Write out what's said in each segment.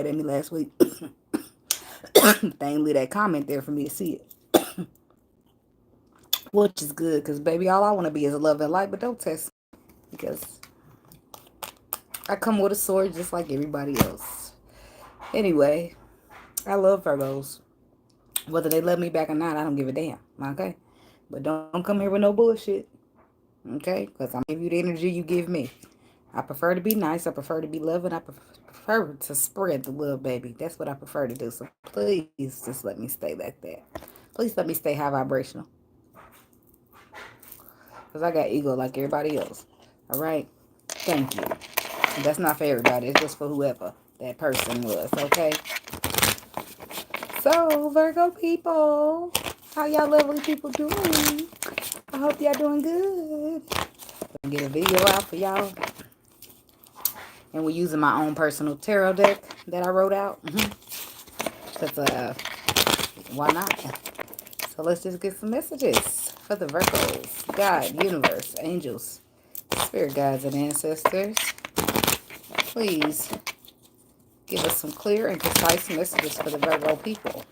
at me last week. They ain't leave that comment there for me to see it. Which is good, because, baby, all I want to be is a love and light, but don't test me. Because I come with a sword just like everybody else. Anyway, I love Virgos. Whether they love me back or not, I don't give a damn. Okay? But don't come here with no bullshit. Okay? Because I'm going to give you the energy you give me. I prefer to be nice. I prefer to be loving. I prefer to spread the love, baby. That's what I prefer to do. So please just let me stay like that. Please let me stay high vibrational. Because I got ego like everybody else. All right? Thank you. That's not for everybody. It's just for whoever that person was. Okay? So, Virgo people, how y'all lovely people doing? I hope y'all doing good. I'm gonna get a video out for y'all. And we're using my own personal tarot deck that I wrote out. Because, why not? So let's just get some messages for the Virgos. God, universe, angels, spirit guides, and ancestors. Please give us some clear and concise messages for the Virgo people.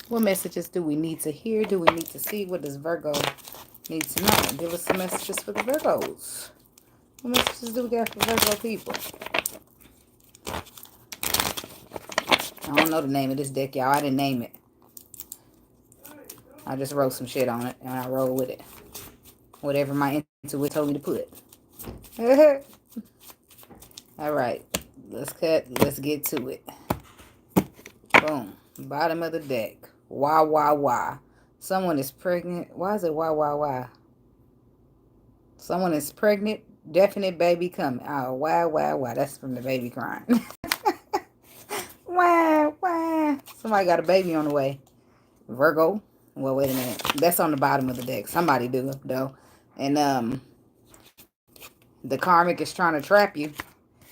What messages do we need to hear? Do we need to see? What does Virgo need to know? Give us some messages for the Virgos. What messages do we got for Virgo people? I don't know the name of this deck, y'all. I didn't name it. I just wrote some shit on it, and I roll with it. Whatever my intuition told me to put. All right. Let's get to it. Boom. Bottom of the deck. Why, why, why? Someone is pregnant. Why is it why, why, why? Someone is pregnant. Definite baby coming. Oh, why, why, why? That's from the baby crying. Why, why? Somebody got a baby on the way. Virgo. Well, wait a minute. That's on the bottom of the deck. Somebody do, though. And the karmic is trying to trap you.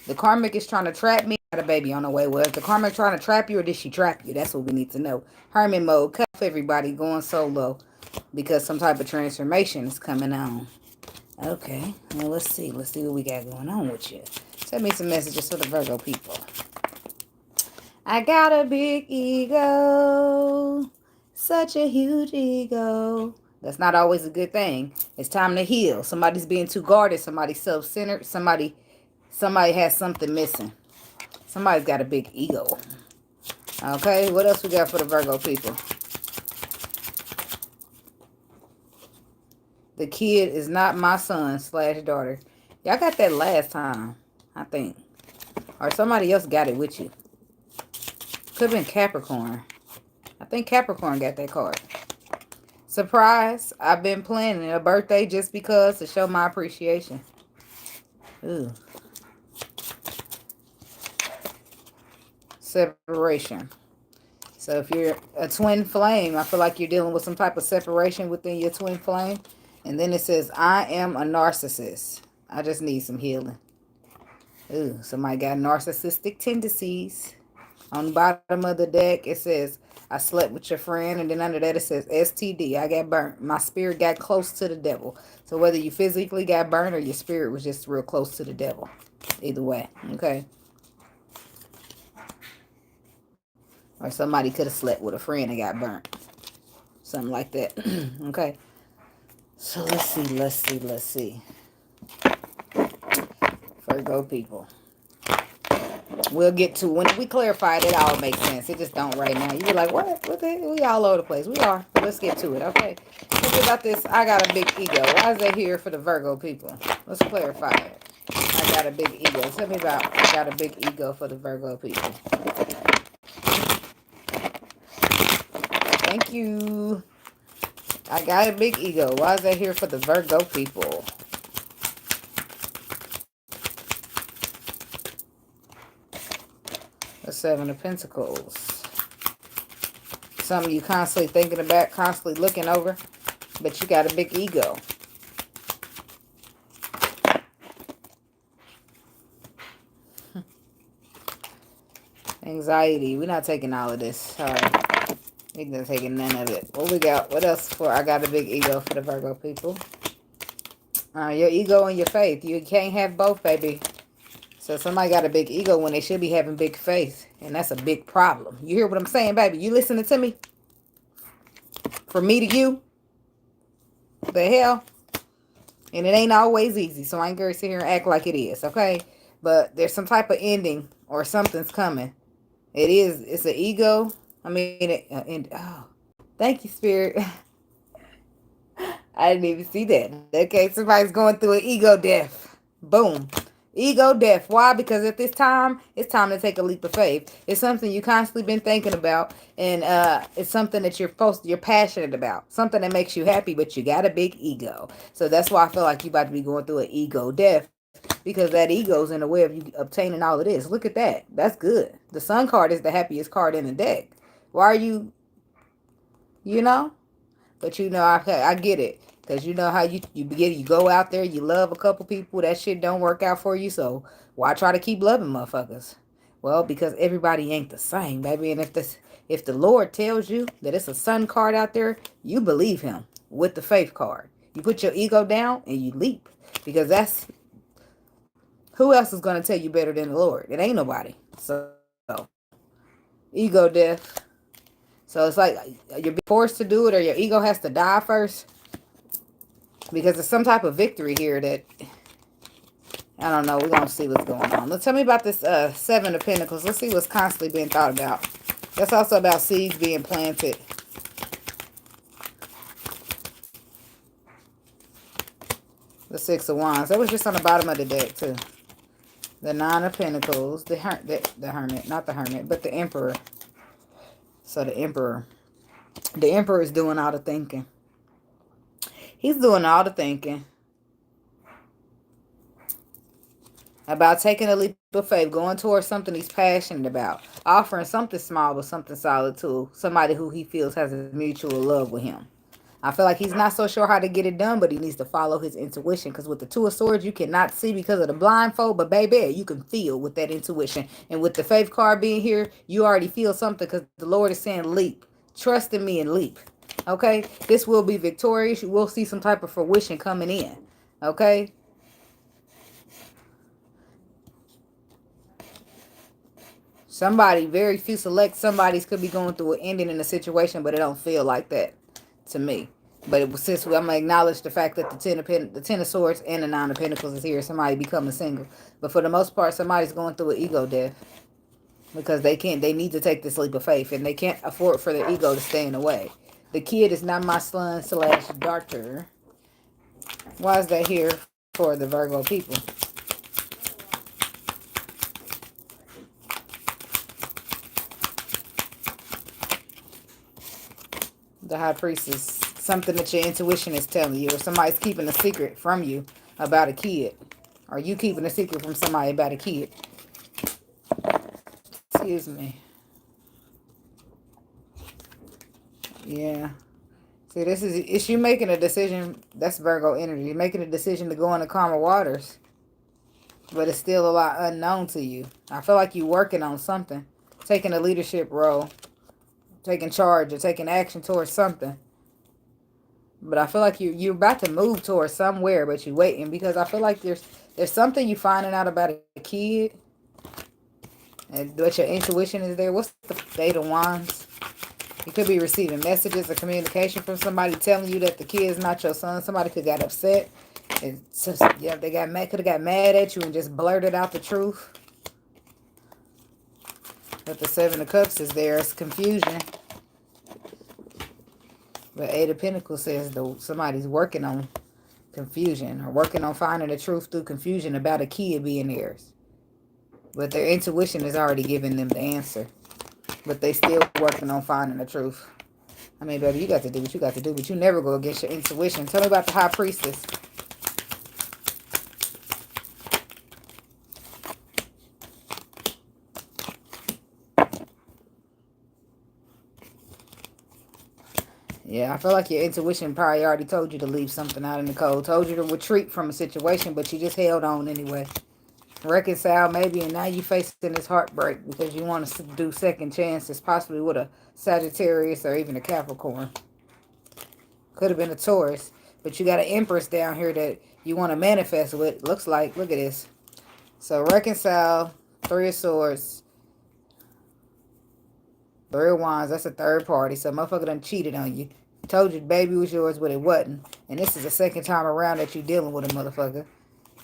The karmic is trying to trap me. Got a baby on the way. Was the karmic trying to trap you, or did she trap you? That's what we need to know. Hermit mode. Cut off everybody going solo because some type of transformation is coming on. Okay. Well, let's see. Let's see what we got going on with you. Send me some messages for the Virgo people. I got a big ego. Such a huge ego. That's not always a good thing. It's time to heal. Somebody's being too guarded. Somebody's self-centered. Somebody has something missing. Somebody's got a big ego. Okay, what else we got for the Virgo people? The kid is not my son / daughter. Y'all got that last time, I think. Or somebody else got it with you. Could have been Capricorn. I think Capricorn got that card. Surprise, I've been planning a birthday just because to show my appreciation. Ooh. Separation. So if you're a twin flame, I feel like you're dealing with some type of separation within your twin flame. And then it says, I am a narcissist. I just need some healing. Ooh, somebody got narcissistic tendencies. On the bottom of the deck, it says, I slept with your friend. And then under that, it says, STD. I got burnt. My spirit got close to the devil. So whether you physically got burnt or your spirit was just real close to the devil. Either way. Okay. Or somebody could have slept with a friend and got burnt. Something like that. Okay. So let's see. Virgo people. We'll get to when we clarify it all makes sense. It just don't right now. You be like, what? What the hell? We all over the place. We are. But let's get to it, okay? Think about this. I got a big ego. Why is that here for the Virgo people? Let's clarify it. I got a big ego. Tell me about I got a big ego for the Virgo people. Thank you. I got a big ego. Why is that here for the Virgo people? The Seven of Pentacles. Something you constantly thinking about, constantly looking over, but you got a big ego. Anxiety. We're not taking all of this. Sorry. We're not taking none of it. What we got? What else for? I got a big ego for the Virgo people. Your ego and your faith. You can't have both, baby. So somebody got a big ego when they should be having big faith. And that's a big problem. You hear what I'm saying, baby? You listening to me? From me to you? The hell? And it ain't always easy. So I ain't gonna sit here and act like it is, okay? But there's some type of ending or something's coming. It's an ego. I mean, oh, thank you, Spirit. I didn't even see that. Okay, somebody's going through an ego death. Boom. Ego death. Why? Because at this time, it's time to take a leap of faith. It's something you constantly been thinking about, and it's something that you're passionate about. Something that makes you happy, but you got a big ego. So that's why I feel like you about to be going through an ego death. Because that ego's in the way of you obtaining all of this. Look at that. That's good. The Sun card is the happiest card in the deck. Why are you, you know? But you know, I get it. Because you know how you go out there, you love a couple people, that shit don't work out for you. So why try to keep loving motherfuckers? Well, because everybody ain't the same, baby. And if the Lord tells you that it's a Sun card out there, you believe him with the faith card. You put your ego down and you leap. Because that's, who else is going to tell you better than the Lord? It ain't nobody. So, ego death. So it's like you're being forced to do it, or your ego has to die first. Because there's some type of victory here that, I don't know. We're going to see what's going on. Let's tell me about this Seven of Pentacles. Let's see what's constantly being thought about. That's also about seeds being planted. The Six of Wands. That was just on the bottom of the deck, too. The Nine of Pentacles. The Hermit. Not the Hermit, but the Emperor. So the Emperor. The Emperor is doing all the thinking. He's doing all the thinking about taking a leap of faith, going towards something he's passionate about, offering something small but something solid to somebody who he feels has a mutual love with him. I feel like he's not so sure how to get it done, but he needs to follow his intuition. Because with the Two of Swords, you cannot see because of the blindfold. But baby, you can feel with that intuition. And with the faith card being here, you already feel something because the Lord is saying leap. Trust in me and leap. Okay? This will be victorious. You will see some type of fruition coming in. Okay? Somebody, very few select somebody's could be going through an ending in a situation, but it don't feel like that to me. But since I'm gonna acknowledge the fact that the Ten of Swords and the Nine of Pentacles is here, somebody becoming single. But for the most part, somebody's going through an ego death because they need to take this leap of faith, and they can't afford for their ego to stay in the way. The kid is not my son / daughter. Why is that here for the Virgo people? The High Priestess. Something that your intuition is telling you, or somebody's keeping a secret from you about a kid. Or you keeping a secret from somebody about a kid. Excuse me. Yeah. See, it's you making a decision. That's Virgo energy. You're making a decision to go into calmer waters. But it's still a lot unknown to you. I feel like you're working on something. Taking a leadership role. Taking charge or taking action towards something. But I feel like you're about to move towards somewhere, but you're waiting. Because I feel like there's something you're finding out about a kid. But your intuition is there. What's the Eight of Wands? You could be receiving messages or communication from somebody telling you that the kid is not your son. Somebody could have got upset. It's just, yeah, they got mad, could have got mad at you and just blurted out the truth. But the Seven of Cups is there. It's confusion. But Eight of Pentacles says somebody's working on confusion or working on finding the truth through confusion about a kid being theirs. But their intuition is already giving them the answer. But they still working on finding the truth. I mean, baby, you got to do what you got to do, but you never go against your intuition. Tell me about the High Priestess. Yeah, I feel like your intuition probably already told you to leave something out in the cold. Told you to retreat from a situation, but you just held on anyway. Reconcile maybe, and now you facing this heartbreak because you want to do second chances, possibly with a Sagittarius or even a Capricorn. Could have been a Taurus, but you got an Empress down here that you want to manifest with. Looks like, look at this. So reconcile, Three of Swords, Three of Wands, that's a third party. So motherfucker done cheated on you. Told you the baby was yours, but it wasn't. And this is the second time around that you're dealing with a motherfucker.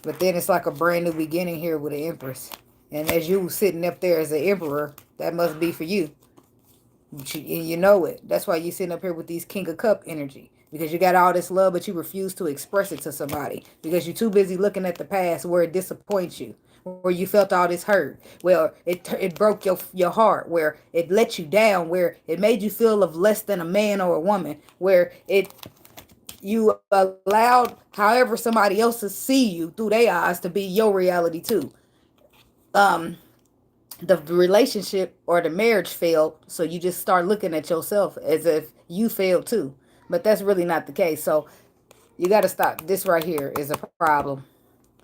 But then it's like a brand new beginning here with the Empress. And as you sitting up there as the Emperor, that must be for you. You know it. That's why you're sitting up here with these King of Cup energy. Because you got all this love, but you refuse to express it to somebody. Because you're too busy looking at the past where it disappoints you. Where you felt all this hurt. Where it broke your heart. Where it let you down. Where it made you feel of less than a man or a woman. Where you allowed however somebody else to see you through their eyes to be your reality too. The relationship or the marriage failed, so you just start looking at yourself as if you failed too. But that's really not the case. So you got to stop. This right here is a problem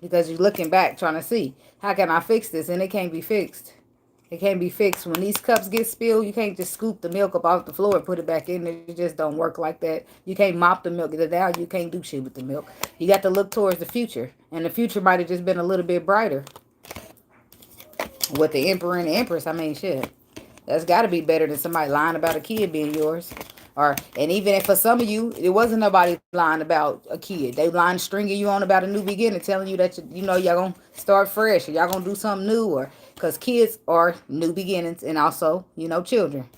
because you're looking back trying to see how can I fix this, and it can't be fixed. It can't be fixed. When these cups get spilled, you can't just scoop the milk up off the floor and put it back in. It just don't work like that. You can't mop the milk down. You can't do shit with the milk. You got to look towards the future, and the future might have just been a little bit brighter. With the Emperor and the Empress, I mean, shit. That's got to be better than somebody lying about a kid being yours. And even if for some of you, it wasn't nobody lying about a kid. They lying, stringing you on about a new beginning, telling you that, y'all going to start fresh or y'all going to do something new. Or because kids are new beginnings and also, children.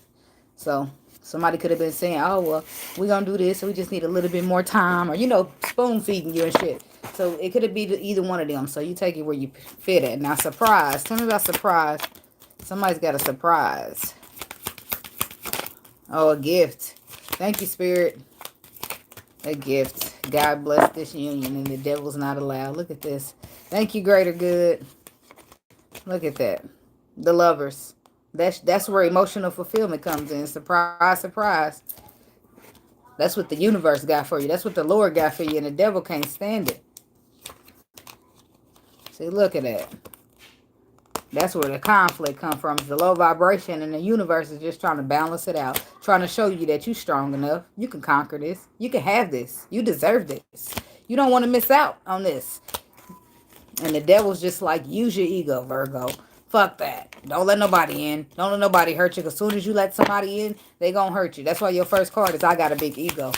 So somebody could have been saying, oh, well, we're going to do this. So we just need a little bit more time. Or, spoon feeding you and shit. So it could have been either one of them. So you take it where you fit at. Now, surprise. Tell me about surprise. Somebody's got a surprise. Oh, a gift. Thank you, Spirit. A gift. God bless this union and the devil's not allowed. Look at this. Thank you, greater good. Look at that. The lovers. That's where emotional fulfillment comes in. Surprise, surprise. That's what the universe got for you. That's what the Lord got for you, and the devil can't stand it. See, look at that. That's where the conflict comes from. It's the low vibration, and the universe is just trying to balance it out. Trying to show you that you're strong enough. You can conquer this. You can have this. You deserve this. You don't want to miss out on this. And the devil's just like, use your ego, Virgo. Fuck that. Don't let nobody in. Don't let nobody hurt you. Because as soon as you let somebody in, they going to hurt you. That's why your first card is, I got a big ego.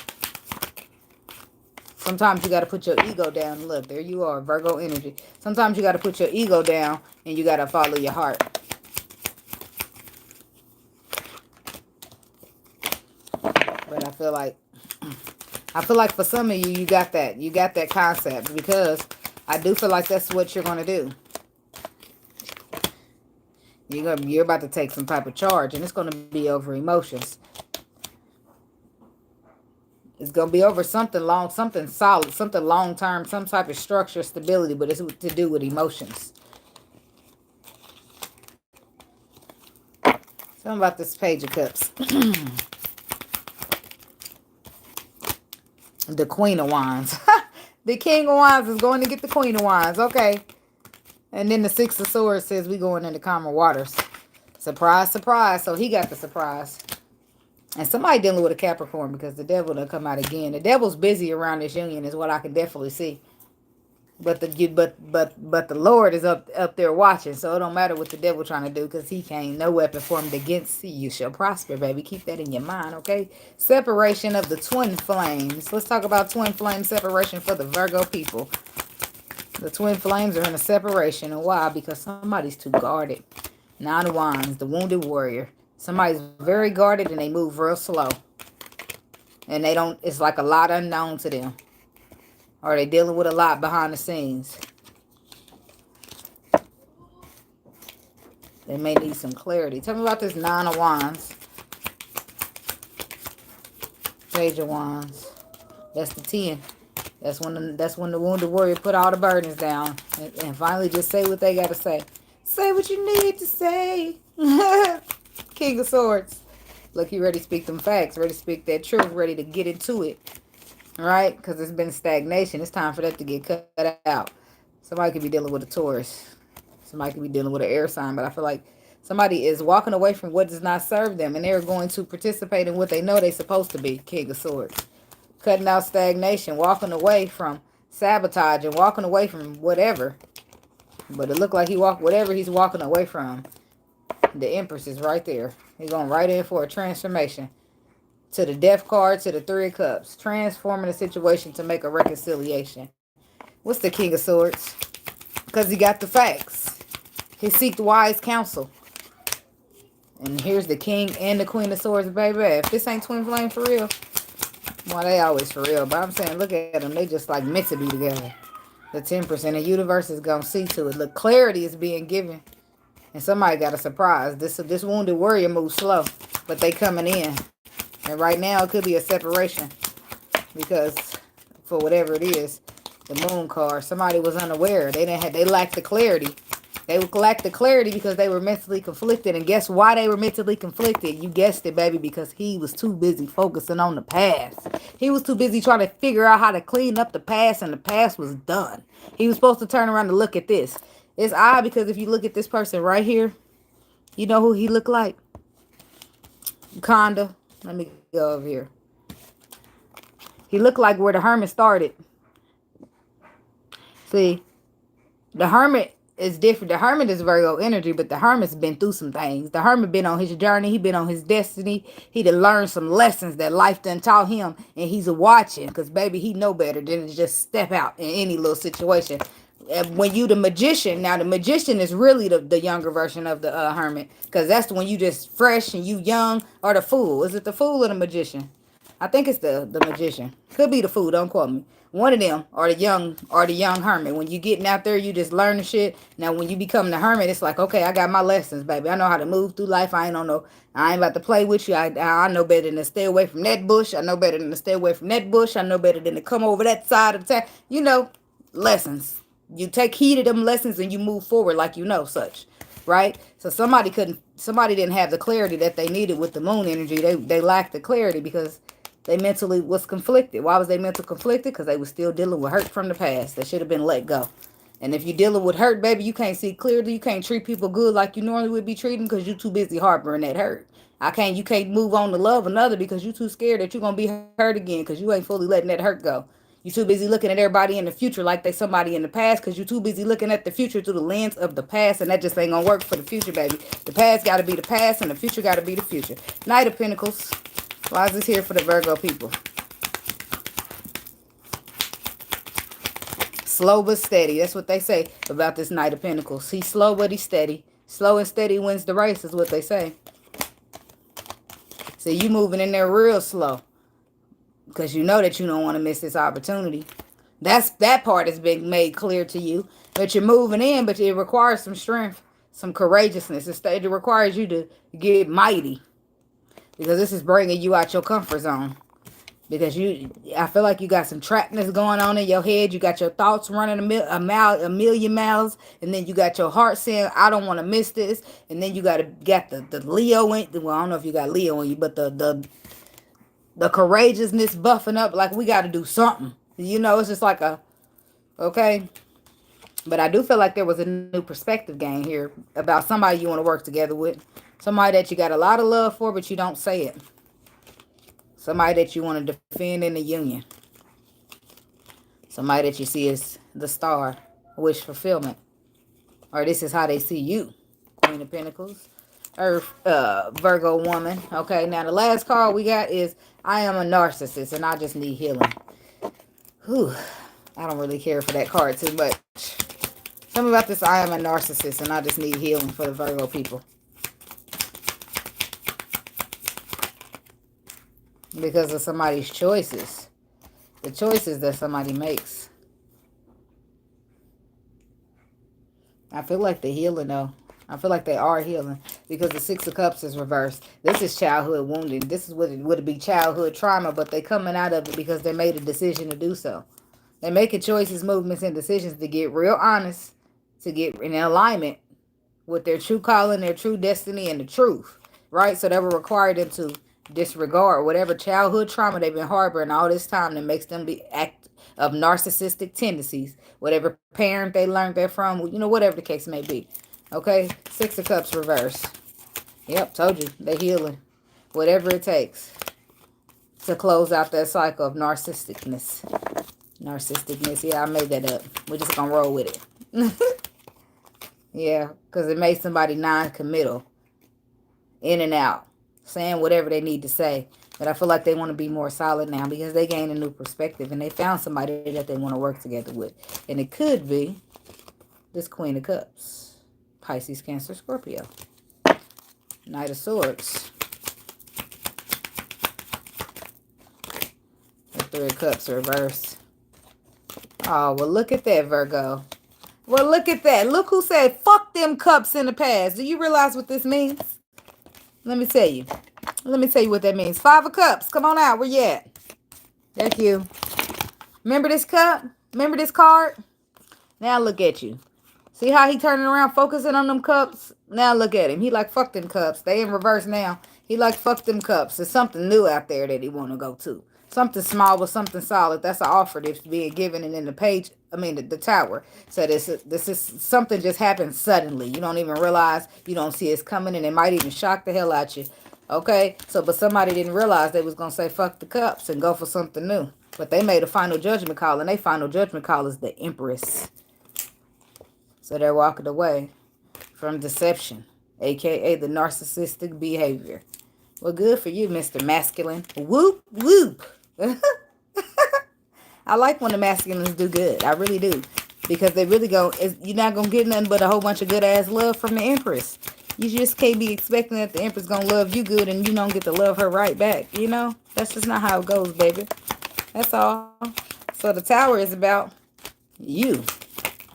Sometimes you got to put your ego down. Look, there you are, Virgo energy. Sometimes you got to put your ego down and you got to follow your heart. But I feel like for some of you, you got that. You got that concept because I do feel like that's what you're going to do. You're about to take some type of charge, and it's going to be over emotions. It's going to be over something long, something solid, something long-term, some type of structure, stability, but it's to do with emotions. Something about this Page of Cups. The Queen of Wands. The King of Wands is going to get the Queen of Wands. Okay. And then the Six of Swords says we going into calmer waters. Surprise, surprise. So he got the surprise. And somebody dealing with a Capricorn because the devil done come out again. The devil's busy around this union is what I can definitely see. But the Lord is up there watching. So it don't matter what the devil trying to do because he can't. No weapon formed against you shall prosper, baby. Keep that in your mind, okay? Separation of the twin flames. Let's talk about twin flame separation for the Virgo people. The twin flames are in a separation. And why? Because somebody's too guarded. Nine of Wands, the wounded warrior. Somebody's very guarded and they move real slow. And they don't, it's like a lot unknown to them. Or they dealing with a lot behind the scenes. They may need some clarity. Tell me about this Nine of Wands. Page of Wands. That's the 10. That's when the wounded warrior put all the burdens down. And finally just say what they got to say. Say what you need to say. King of Swords. Look, you ready to speak them facts. Ready to speak that truth. Ready to get into it. Right? Because it's been stagnation. It's time for that to get cut out. Somebody could be dealing with a Taurus. Somebody could be dealing with an air sign. But I feel like somebody is walking away from what does not serve them. And they're going to participate in what they know they're supposed to be. King of Swords. Cutting out stagnation. Walking away from sabotage. And walking away from whatever. But it looked like whatever he's walking away from. The Empress is right there. He's going right in for a transformation. To the Death card, to the Three of Cups. Transforming the situation to make a reconciliation. What's the King of Swords? Because he got the facts. He seeked wise counsel. And here's the King and the Queen of Swords, baby. If this ain't twin flame for real, well, they always for real. But I'm saying, look at them. They just like meant to be together. The Temperance and the universe is going to see to it. Look, clarity is being given. And somebody got a surprise. This wounded warrior moves slow. But they coming in. And right now, it could be a separation. Because for whatever it is, the Moon card, somebody was unaware. They lacked the clarity. They lacked the clarity because they were mentally conflicted. And guess why they were mentally conflicted? You guessed it, baby, because he was too busy focusing on the past. He was too busy trying to figure out how to clean up the past, and the past was done. He was supposed to turn around and look at this. It's odd because if you look at this person right here, you know who he looked like? Conda. Let me go over here. He looked like where the Hermit started. See, the Hermit is different. The Hermit is Virgo energy, but the Hermit's been through some things. The Hermit been on his journey. He been on his destiny. He done learned some lessons that life done taught him, and he's watching because, baby, he know better than to just step out in any little situation. When you the Magician, now the Magician is really the younger version of the Hermit, because that's when you just fresh and you young, or the Fool. Is it the Fool or the Magician? I think it's the Magician. Could be the Fool, don't quote me. One of them, or the young Hermit. When you getting out there, you just learning shit. Now when you become the Hermit, it's like, okay, I got my lessons, baby. I know how to move through life. I ain't about to play with you. I know better than to stay away from that bush. I know better than to stay away from that bush. I know better than to come over that side of the town. You know, lessons. You take heed of them lessons and you move forward like you know such, right? So somebody didn't have the clarity that they needed with the Moon energy. They lacked the clarity because they mentally was conflicted. Why was they mentally conflicted? Because they was still dealing with hurt from the past that should have been let go. And if you're dealing with hurt, baby, you can't see clearly. You can't treat people good like you normally would be treating because you're too busy harboring that hurt. You can't move on to love another because you're too scared that you're going to be hurt again because you ain't fully letting that hurt go. You're too busy looking at everybody in the future like they somebody in the past because you're too busy looking at the future through the lens of the past, and that just ain't going to work for the future, baby. The past got to be the past, and the future got to be the future. Knight of Pentacles. Why is this here for the Virgo people? Slow but steady. That's what they say about this Knight of Pentacles. He's slow but he's steady. Slow and steady wins the race is what they say. So you moving in there real slow. Because you know that you don't want to miss this opportunity. That part has been made clear to you. But you're moving in, but it requires some strength, some courageousness. It requires you to get mighty. Because this is bringing you out your comfort zone. Because I feel like you got some trapness going on in your head. You got your thoughts running a million miles. And then you got your heart saying, I don't want to miss this. And then you got the Leo in. Well, I don't know if you got Leo in you, but the courageousness buffing up like we got to do something. You know, it's just like okay. But I do feel like there was a new perspective gain here about somebody you want to work together with. Somebody that you got a lot of love for, but you don't say it. Somebody that you want to defend in the union. Somebody that you see as the star, wish fulfillment. Or this is how they see you. Queen of Pentacles. Earth, Virgo woman. Okay, now the last card we got is I am a narcissist and I just need healing. Whew. I don't really care for that card too much. Tell me about this I am a narcissist and I just need healing for the Virgo people. Because of somebody's choices. The choices that somebody makes. I feel like they're healing though. I feel like they are healing because the Six of Cups is reversed. This is childhood wounding. This is what it would be childhood trauma, but they're coming out of it because they made a decision to do so. They're making choices, movements, and decisions to get real honest, to get in alignment with their true calling, their true destiny, and the truth, right? So that will require them to disregard whatever childhood trauma they've been harboring all this time that makes them act of narcissistic tendencies, whatever parent they learned that from, you know, whatever the case may be. Okay, Six of Cups reverse. Yep, told you, they're healing. Whatever it takes to close out that cycle of narcissisticness. Narcissisticness, yeah, I made that up. We're just gonna roll with it. Yeah, because it made somebody non-committal. in and out, saying whatever they need to say. But I feel like they want to be more solid now because they gained a new perspective and they found somebody that they want to work together with. And it could be this Queen of Cups. Pisces, Cancer, Scorpio. Knight of Swords. The Three of Cups reversed. Oh, well, look at that, Virgo. Well, look at that. Look who said, fuck them cups in the past. Do you realize what this means? Let me tell you. Let me tell you what that means. Five of Cups. Come on out. Where you at? Thank you. Remember this cup? Remember this card? Now look at you. See how he turning around, focusing on them cups? Now look at him. He like, fuck them cups. They in reverse now. He like, fuck them cups. There's something new out there that he want to go to. Something small but something solid. That's an offer that's being given. And in the page, I mean, the tower. So this is something just happened suddenly. You don't even realize. You don't see it's coming. And it might even shock the hell out you. Okay? So, but somebody didn't realize they was going to say, fuck the cups and go for something new. But they made a final judgment call. And their final judgment call is the Empress. So they're walking away from deception, a.k.a. the narcissistic behavior. Well, good for you, Mr. Masculine. Whoop, whoop. I like when the masculines do good. I really do. Because they really go, you're not going to get nothing but a whole bunch of good-ass love from the Empress. You just can't be expecting that the Empress going to love you good and you don't get to love her right back. You know? That's just not how it goes, baby. That's all. So the tower is about you.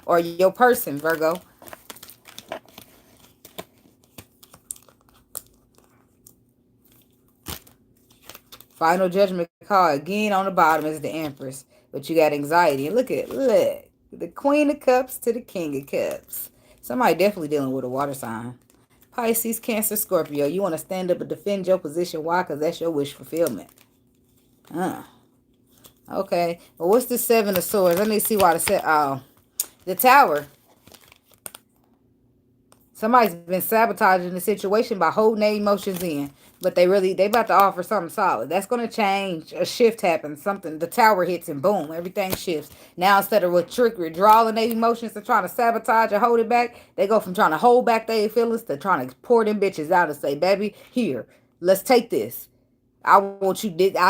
Or your person, Virgo. Final judgment call again on the bottom is the Empress. But you got anxiety. And look. The Queen of Cups to the King of Cups. Somebody definitely dealing with a water sign. Pisces, Cancer, Scorpio. You want to stand up and defend your position. Why? Because that's your wish fulfillment. Okay. Well, what's the Seven of Swords? Let me see why the Tower. Somebody's been sabotaging the situation by holding their emotions in. But they about to offer something solid. That's going to change. A shift happens. Something, the tower hits and boom, everything shifts. Now instead of with trickery, drawing their emotions and trying to sabotage and hold it back, they go from trying to hold back their feelings to trying to pour them bitches out and say, baby, here, let's take this. I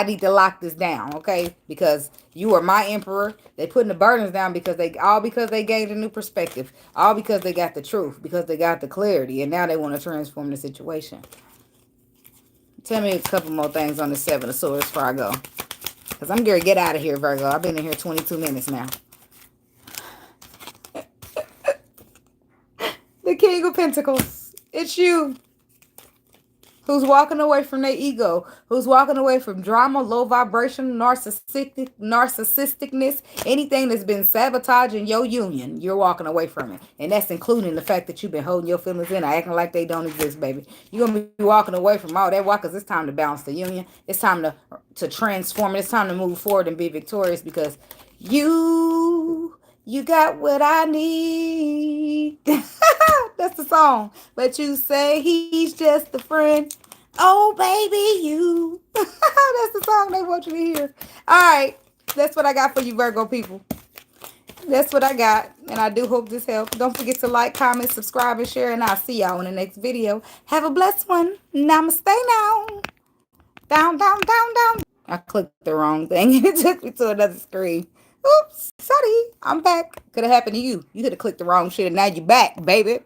need to lock this down, okay? Because you are my emperor. They putting the burdens down because they gained a new perspective. All because they got the truth, because they got the clarity, and now they want to transform the situation. Tell me a couple more things on the Seven of Swords before I go. Because I'm going to get out of here, Virgo. I've been in here 22 minutes now. The King of Pentacles. It's you. Who's walking away from their ego, who's walking away from drama, low vibration, narcissisticness, anything that's been sabotaging your union, you're walking away from it. And that's including the fact that you've been holding your feelings in, acting like they don't exist, baby. You're going to be walking away from all that. Why? Because it's time to balance the union. It's time to transform it. It's time to move forward and be victorious because you got what I need. That's the song. But you say he's just a friend. Oh, baby, you. That's the song they want you to hear. All right. That's what I got for you, Virgo people. That's what I got. And I do hope this helps. Don't forget to like, comment, subscribe, and share. And I'll see y'all in the next video. Have a blessed one. Namaste now. Down, down, down, down. I clicked the wrong thing. It took me to another screen. Oops, sorry. I'm back. Could have happened to you. You could have clicked the wrong shit and now you're back, baby.